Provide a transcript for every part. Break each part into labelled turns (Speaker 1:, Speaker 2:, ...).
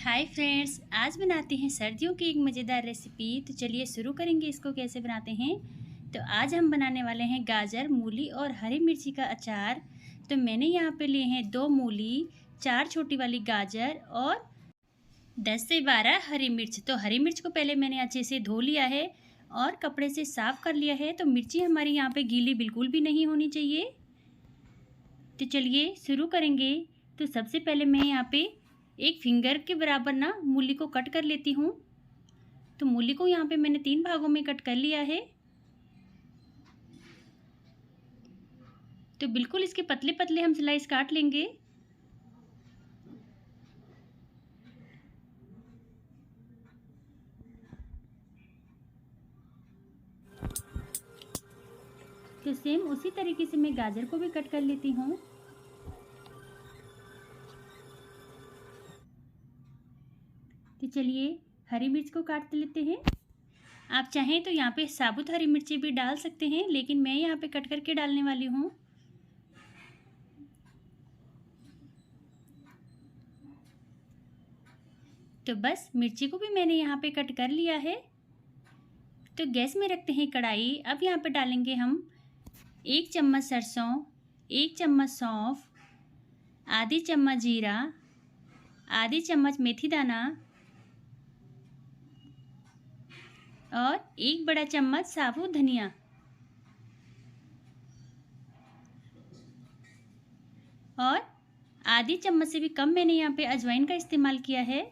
Speaker 1: Hi friends, आज बनाते हैं सर्दियों की एक मज़ेदार रेसिपी। तो चलिए शुरू करेंगे इसको कैसे बनाते हैं। तो आज हम बनाने वाले हैं गाजर, मूली और हरी मिर्ची का अचार। तो मैंने यहाँ पे लिए हैं 2 मूली, 4 छोटी वाली गाजर और 10 से 12 हरी मिर्च। तो हरी मिर्च को पहले मैंने अच्छे से धो लिया है और कपड़े से साफ़ कर लिया है। तो मिर्ची हमारी यहाँ पे गीली बिल्कुल भी नहीं होनी चाहिए। तो चलिए शुरू करेंगे। तो सबसे पहले मैं यहाँ पे एक फिंगर के बराबर ना मूली को कट कर लेती हूँ। तो मूली को यहाँ पे मैंने 3 भागों में कट कर लिया है। तो बिल्कुल इसके पतले पतले हम स्लाइस काट लेंगे। तो सेम उसी तरीके से मैं गाजर को भी कट कर लेती हूँ। तो चलिए हरी मिर्च को काट लेते हैं। आप चाहें तो यहाँ पे साबुत हरी मिर्ची भी डाल सकते हैं, लेकिन मैं यहाँ पे कट करके डालने वाली हूँ। तो बस मिर्ची को भी मैंने यहाँ पे कट कर लिया है। तो गैस में रखते हैं कढ़ाई। अब यहाँ पे डालेंगे हम 1 चम्मच सरसों, 1 चम्मच सौंफ, आधी चम्मच जीरा, आधी चम्मच मेथी दाना और 1 बड़ा चम्मच साबुत धनिया और आधी चम्मच से भी कम मैंने यहाँ पे अजवाइन का इस्तेमाल किया है।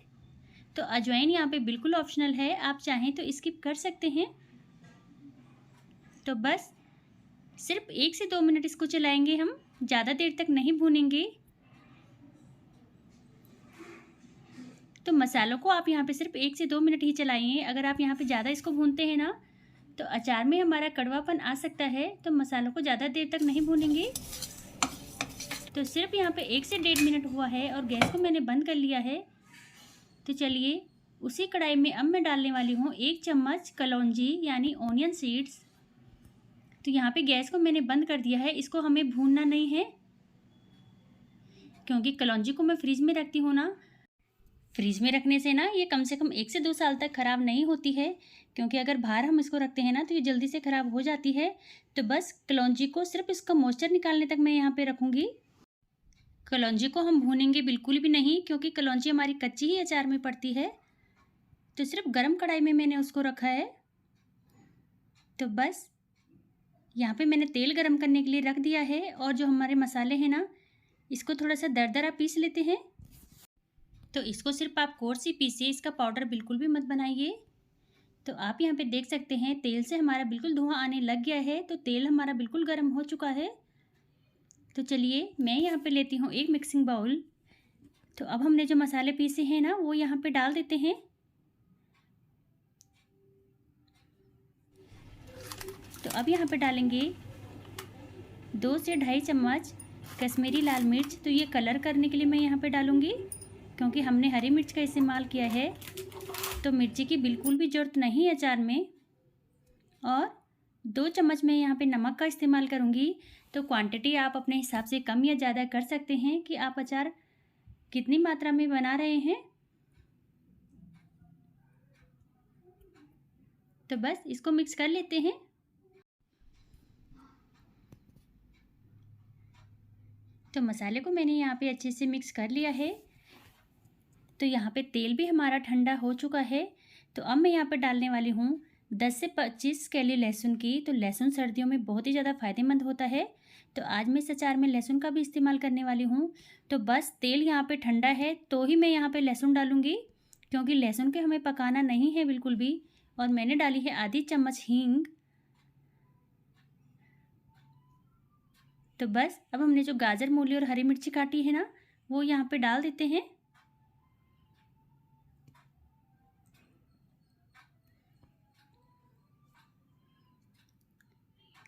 Speaker 1: तो अजवाइन यहाँ पे बिल्कुल ऑप्शनल है, आप चाहें तो स्किप कर सकते हैं। तो बस सिर्फ 1 से 2 मिनट इसको चलाएंगे, हम ज़्यादा देर तक नहीं भूनेंगे। तो मसालों को आप यहाँ पे सिर्फ 1 से 2 मिनट ही चलाइए। अगर आप यहाँ पे ज़्यादा इसको भूनते हैं ना तो अचार में हमारा कड़वापन आ सकता है। तो मसालों को ज़्यादा देर तक नहीं भूनेंगे। तो सिर्फ यहाँ पे 1 से 1.5 मिनट हुआ है और गैस को मैंने बंद कर लिया है। तो चलिए उसी कढ़ाई में अब मैं डालने वाली हूँ 1 चम्मच कलौंजी यानी ऑनियन सीड्स। तो यहाँ पे गैस को मैंने बंद कर दिया है। इसको हमें भूनना नहीं है, क्योंकि कलौंजी को मैं फ्रिज में रखती हूँ ना। फ्रिज में रखने से ना ये कम से कम 1 से 2 साल तक ख़राब नहीं होती है, क्योंकि अगर बाहर हम इसको रखते हैं ना तो ये जल्दी से ख़राब हो जाती है। तो बस कलौंजी को सिर्फ इसका मॉइस्चर निकालने तक मैं यहाँ पे रखूँगी। कलौंजी को हम भूनेंगे बिल्कुल भी नहीं, क्योंकि कलौंजी हमारी कच्ची ही अचार में पड़ती है। तो सिर्फ गरम कढ़ाई में मैंने उसको रखा है। तो बस यहाँ पे मैंने तेल गरम करने के लिए रख दिया है और जो हमारे मसाले हैं ना इसको थोड़ा सा दरदरा पीस लेते हैं। तो इसको सिर्फ आप कोर्स ही पीसिए, इसका पाउडर बिल्कुल भी मत बनाइए। तो आप यहाँ पे देख सकते हैं तेल से हमारा बिल्कुल धुआं आने लग गया है। तो तेल हमारा बिल्कुल गर्म हो चुका है। तो चलिए मैं यहाँ पे लेती हूँ एक मिक्सिंग बाउल। तो अब हमने जो मसाले पीसे हैं ना वो यहाँ पे डाल देते हैं। तो अब यहाँ पे डालेंगे 2 से 2.5 चम्मच कश्मीरी लाल मिर्च। तो ये कलर करने के लिए मैं यहाँ पे डालूँगी, क्योंकि हमने हरी मिर्च का इस्तेमाल किया है। तो मिर्ची की बिल्कुल भी ज़रूरत नहीं है अचार में। और 2 चम्मच मैं यहाँ पे नमक का इस्तेमाल करूँगी। तो क्वांटिटी आप अपने हिसाब से कम या ज़्यादा कर सकते हैं कि आप अचार कितनी मात्रा में बना रहे हैं। तो बस इसको मिक्स कर लेते हैं। तो मसाले को मैंने यहाँ पे अच्छे से मिक्स कर लिया है। तो यहाँ पे तेल भी हमारा ठंडा हो चुका है। तो अब मैं यहाँ पे डालने वाली हूँ 10 से 25 कली लहसुन की। तो लहसुन सर्दियों में बहुत ही ज़्यादा फ़ायदेमंद होता है। तो आज मैं इस अचार में लहसुन का भी इस्तेमाल करने वाली हूँ। तो बस तेल यहाँ पे ठंडा है तो ही मैं यहाँ पे लहसुन डालूँगी, क्योंकि लहसुन के हमें पकाना नहीं है बिल्कुल भी। और मैंने डाली है आधी चम्मच हींग। तो बस अब हमने जो गाजर, मूली और हरी मिर्ची काटी है ना वो यहाँ पे डाल देते हैं।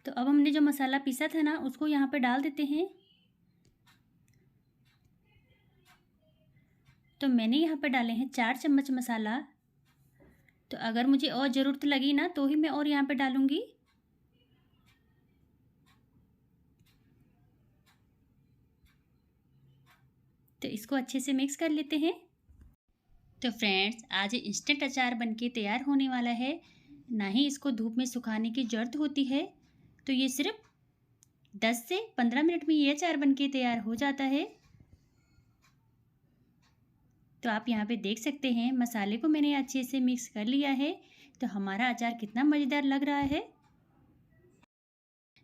Speaker 1: तो अब हमने जो मसाला पीसा था ना उसको यहाँ पे डाल देते हैं। तो मैंने यहाँ पे डाले हैं 4 चम्मच मसाला। तो अगर मुझे और ज़रूरत लगी ना तो ही मैं और यहाँ पे डालूँगी। तो इसको अच्छे से मिक्स कर लेते हैं। तो फ्रेंड्स, आज ये इंस्टेंट अचार बनके तैयार होने वाला है। ना ही इसको धूप में सुखाने की ज़रूरत होती है। तो ये सिर्फ 10 से 15 मिनट में ये अचार बनके तैयार हो जाता है। तो आप यहाँ पे देख सकते हैं मसाले को मैंने अच्छे से मिक्स कर लिया है। तो हमारा अचार कितना मज़ेदार लग रहा है।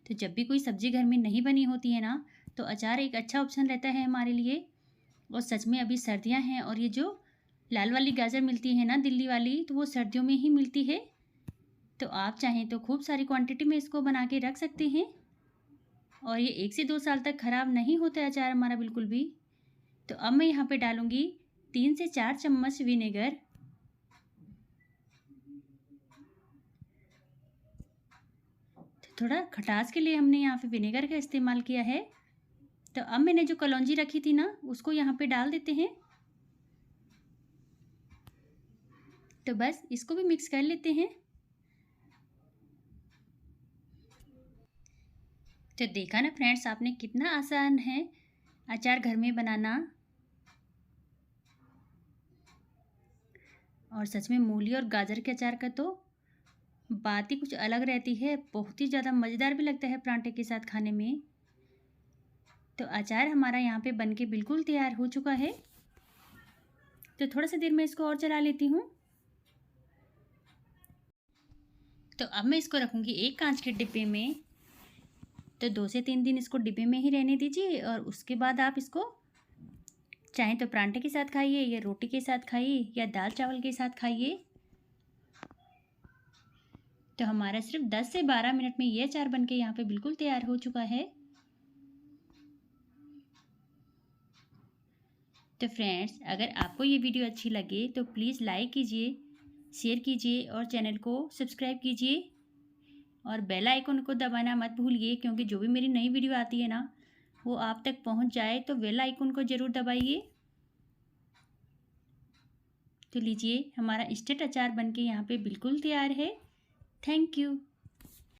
Speaker 1: तो जब भी कोई सब्ज़ी घर में नहीं बनी होती है ना, तो अचार एक अच्छा ऑप्शन रहता है हमारे लिए। और सच में अभी सर्दियाँ हैं और ये जो लाल वाली गाजर मिलती है ना, दिल्ली वाली, तो वो सर्दियों में ही मिलती है। तो आप चाहें तो खूब सारी क्वांटिटी में इसको बना के रख सकते हैं और ये 1 से 2 साल तक ख़राब नहीं होता है अचार हमारा बिल्कुल भी। तो अब मैं यहाँ पे डालूँगी 3 से 4 चम्मच विनेगर। तो थोड़ा खटास के लिए हमने यहाँ पे विनेगर का इस्तेमाल किया है। तो अब मैंने जो कलौंजी रखी थी ना, उसको यहाँ पे डाल देते हैं। तो बस इसको भी मिक्स कर लेते हैं। तो देखा ना फ्रेंड्स, आपने कितना आसान है अचार घर में बनाना। और सच में मूली और गाजर के अचार का तो बात ही कुछ अलग रहती है। बहुत ही ज़्यादा मज़ेदार भी लगता है परांठे के साथ खाने में। तो अचार हमारा यहाँ पे बनके बिल्कुल तैयार हो चुका है। तो थोड़ा सा देर में इसको और चला लेती हूँ। तो अब मैं इसको रखूँगी एक कांच के डिब्बे में। तो 2 से 3 दिन इसको डिब्बे में ही रहने दीजिए और उसके बाद आप इसको चाहें तो परांठे के साथ खाइए या रोटी के साथ खाइए या दाल चावल के साथ खाइए। तो हमारा सिर्फ 10 से 12 मिनट में ये अचार बनके यहाँ पे बिल्कुल तैयार हो चुका है। तो फ्रेंड्स, अगर आपको ये वीडियो अच्छी लगे तो प्लीज़ लाइक कीजिए, शेयर कीजिए और चैनल को सब्सक्राइब कीजिए और बेल आइकन को दबाना मत भूलिए, क्योंकि जो भी मेरी नई वीडियो आती है ना, वो आप तक पहुंच जाए। तो बेल आइकन को ज़रूर दबाइए। तो लीजिए, हमारा इंस्टेंट अचार बनके यहाँ पे बिल्कुल तैयार है। Thank you.